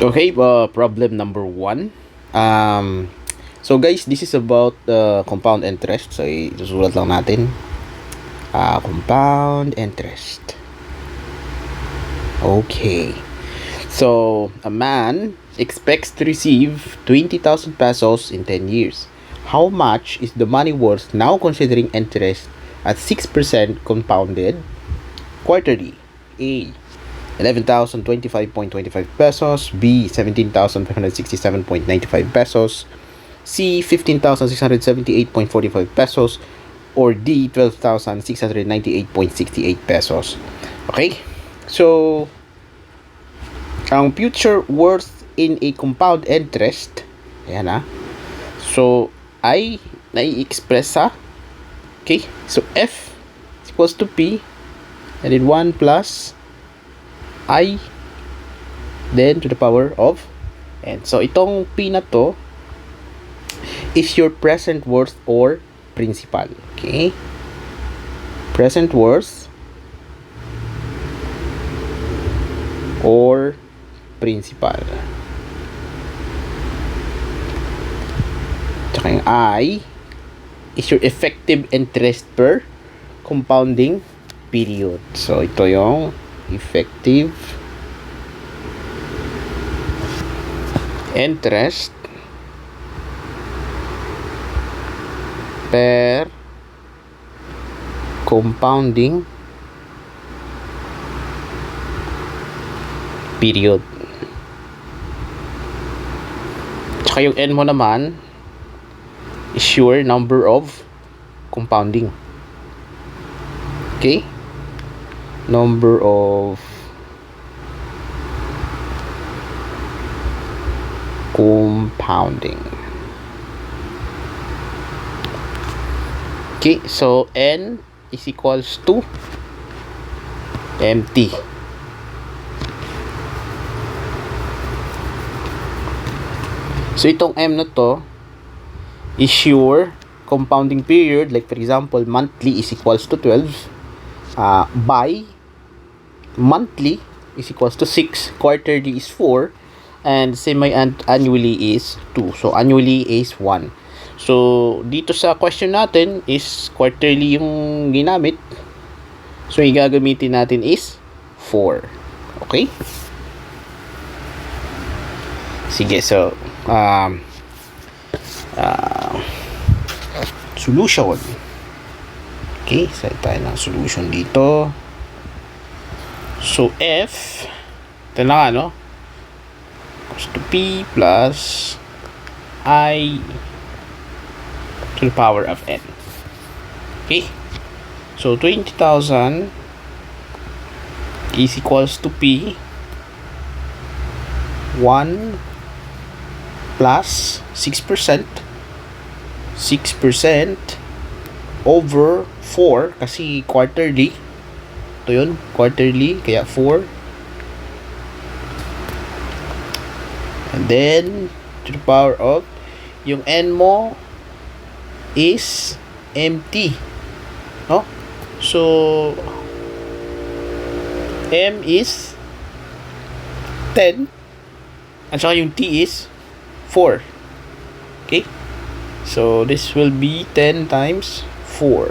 Okay, problem number one. So guys, this is about compound interest. So isusulat lang natin. Compound interest. Okay. So a man expects to receive 20,000 pesos in 10 years. How much is the money worth now considering interest at 6% compounded quarterly? A. 11,025.25 pesos, B. 17,567.95 pesos, C. 15,678.45 pesos, or D. 12,698.68 pesos. Okay? So, ang future worth in a compound interest, ayan ha. So, I nai-express sa, okay? So, F is equals to P, and then 1 plus I then to the power of n. So itong P na to is your present worth or principal. Okay? Present worth or principal. Tsaka yung I is your effective interest per compounding period. So ito yung effective interest per compounding period. Tsaka yung N mo naman is your number of compounding. Okay? Number of compounding. Okay, so N is equals to MT. So itong M na to is your compounding period. Like for example, monthly is equals to 12. By monthly is equals to 6, quarterly is 4, and semi-annually is 2. So annually is 1. So dito sa question natin is quarterly yung ginamit. So yung gagamitin natin is 4. Okay? Sige, so solution. Okay, set tayo ng solution dito. So, F, ito na nga, no? Equals to P plus I to the power of N. Okay? So, 20,000 is equals to P 1 plus 6%. 6% over 4 kasi quarterly. Ito yun, quarterly, kaya 4. And then, to the power of, yung N mo is MT. No? So, M is 10. At saka yung T is 4. Okay? So, this will be 10 times 4.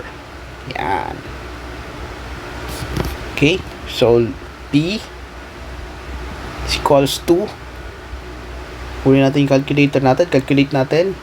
Yan. Okay? So, P is equals to, kunin natin yung calculator natin. Calculate natin.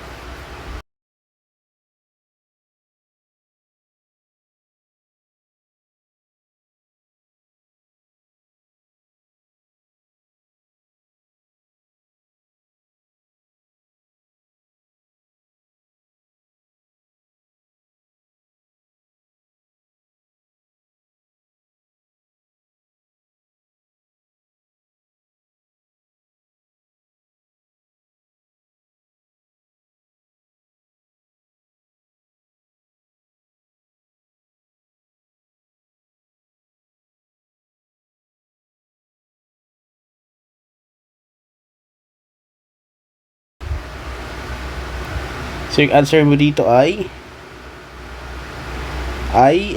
So, yung answer mo dito ay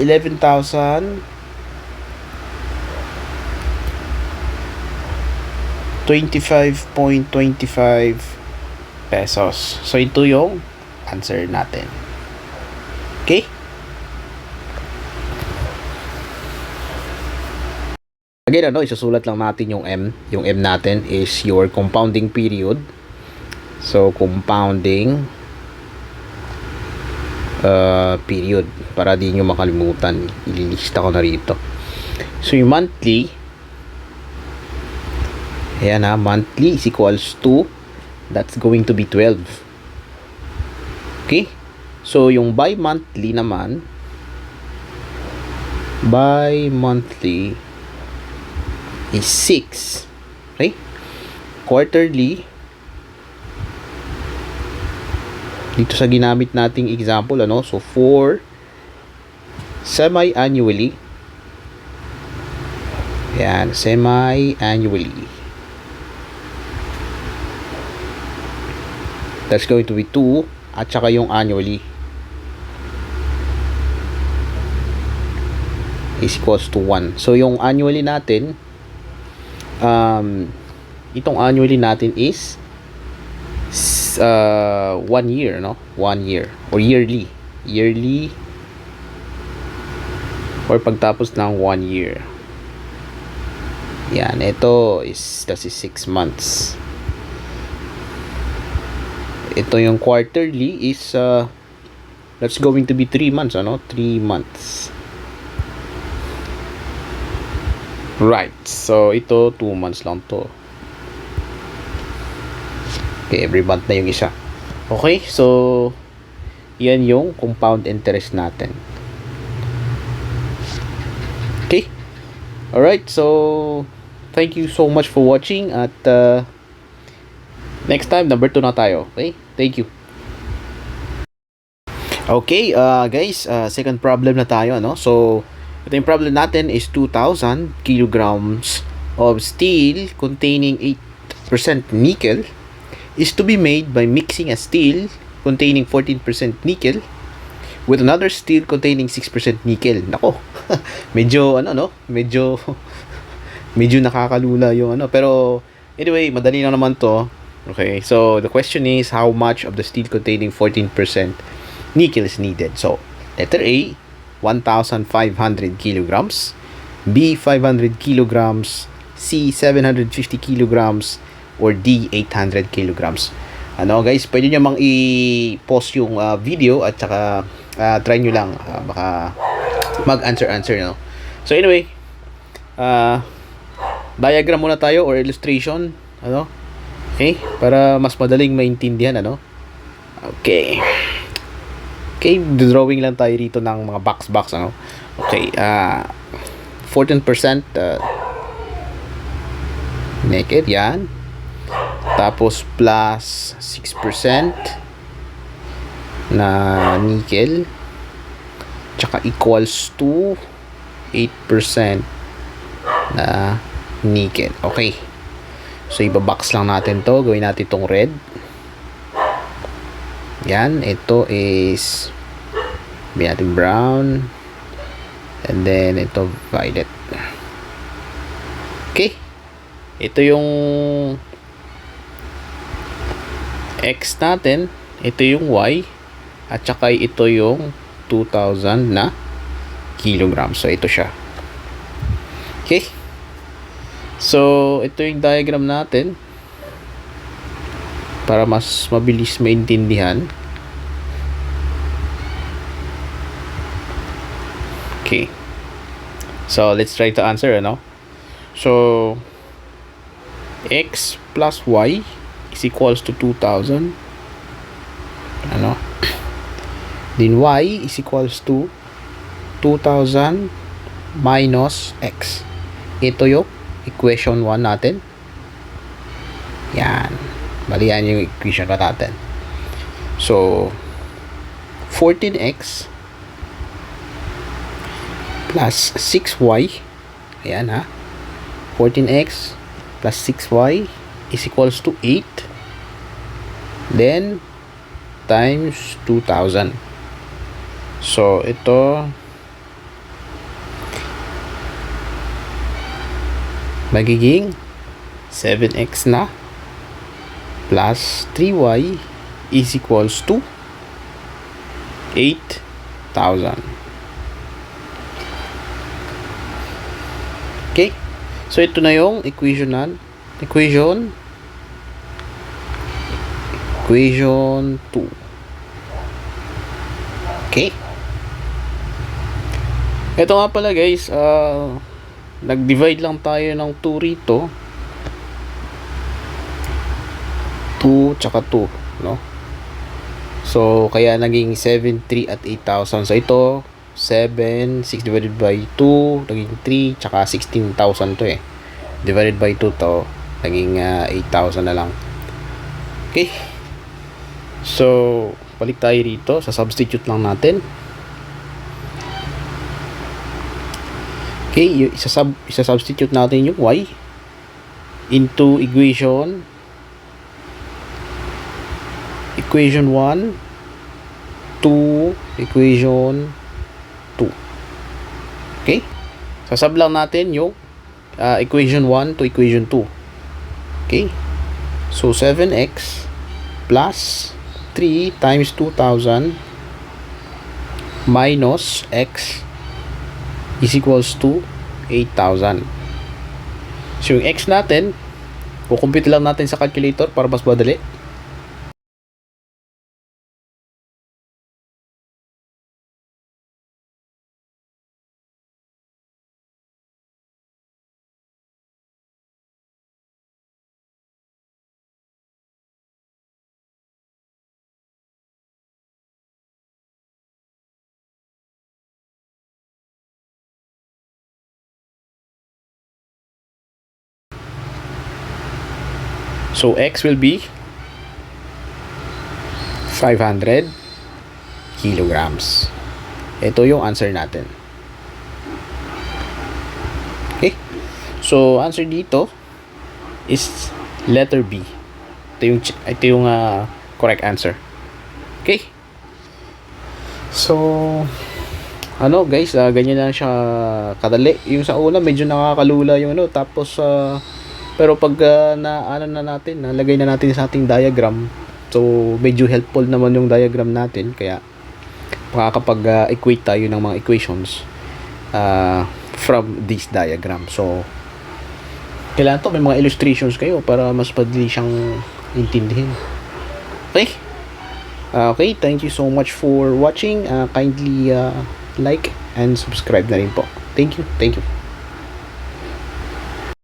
11,000 25.25 pesos. So, ito yung answer natin. Okay? Again, isusulat lang natin yung M. Yung M natin is your compounding period. So, compounding period. Para di nyo makalimutan. Ililista ko na rito. So, yung monthly, ayan monthly is equals to, that's going to be 12. Okay? So, yung bi-monthly naman, bi-monthly is 6. Okay? Quarterly, dito sa ginamit nating example, so 4. Semi-annually, yan, semi-annually, that's going to be 2, at saka yung annually is equals to 1. So, yung annually natin, itong annually natin is 1 year, 1 year, or yearly, or pagtapos ng 1 year. Yan, ito is, that's 6 months. Ito yung quarterly is that's going to be 3 months, 3 months. Right. So, ito 2 months lang to. Okay, every month na yung isa. Okay, so yan yung compound interest natin. Okay? Alright, so thank you so much for watching at next time, number 2 na tayo. Okay? Thank you. Okay, guys, second problem na tayo, So, ito yung problem natin is 2,000 kilograms of steel containing 8% nickel is to be made by mixing a steel containing 14% nickel with another steel containing 6% nickel. Nako, medyo, medyo nakakalula yung Pero, anyway, madali lang naman to. Okay, so the question is how much of the steel containing 14% nickel is needed. So, letter A, 1,500 kilograms, B, 500 kilograms, C, 750 kilograms, or D, 800 kilograms. Guys, pwede nyo mang i-pause yung video at saka try nyo lang, baka mag-answer, So, anyway, diagram muna tayo or illustration, Okay, para mas madaling maintindihan, Okay. Okay, drawing lang tayo rito ng mga box, Okay, 14% naked, yan. Tapos plus 6% na nickel. Tsaka equals to 8% na nickel. Okay. So, ibabox lang natin to. Gawin natin itong red. Yan. Ito is gawin natin brown. And then, ito violet. Okay. Ito yung X natin. Ito yung Y. At saka ito yung 2,000 na kilograms. So, ito siya. Okay. So, ito yung diagram natin para mas mabilis maintindihan. Okay. So, let's try to answer, So, X plus Y is equals to 2,000. Then Y is equals to 2,000 minus X. Ito yung equation 1 natin. Yan. Bali yan yung equation natin. So, 14x plus 6y. Ayan 14x plus 6y is equals to 8. Then, times 2,000. So, ito magiging 7x na plus 3y is equals to 8,000. Okay? So, ito na yung equation 2. Okay? Ito nga pala guys, nag-divide lang tayo ng 2 rito. 2 tsaka 2, no? So, kaya naging 7, 3 at 8,000. So, ito, 7, 6 divided by 2, naging 3, tsaka 16,000 to eh. Divided by 2 to, naging 8,000 na lang. Okay. So, balik tayo rito. Sa substitute lang natin. Okay, isa-substitute natin yung y into equation 1 to equation 2. Okay? Sasab lang natin yung equation 1 to equation 2. Okay? So, 7x plus 3 times 2,000 minus x is equals to 8,000. So, yung x natin, kukumpute lang natin sa calculator para mas madali. So, x will be 500 kilograms. Ito yung answer natin. Okay? So, answer dito is letter B. Ito yung correct answer. Okay? So, ano guys, ganyan lang siya kadali. Yung sa una, medyo nakakalula yung ano. Tapos, pero pag nalagay na natin sa ating diagram, so medyo helpful naman yung diagram natin, kaya makakapag-equate tayo ng mga equations from this diagram. So kailangan to may mga illustrations kayo para mas padali siyang intindihin. Okay? Okay, thank you so much for watching. Kindly like and subscribe na rin po. Thank you.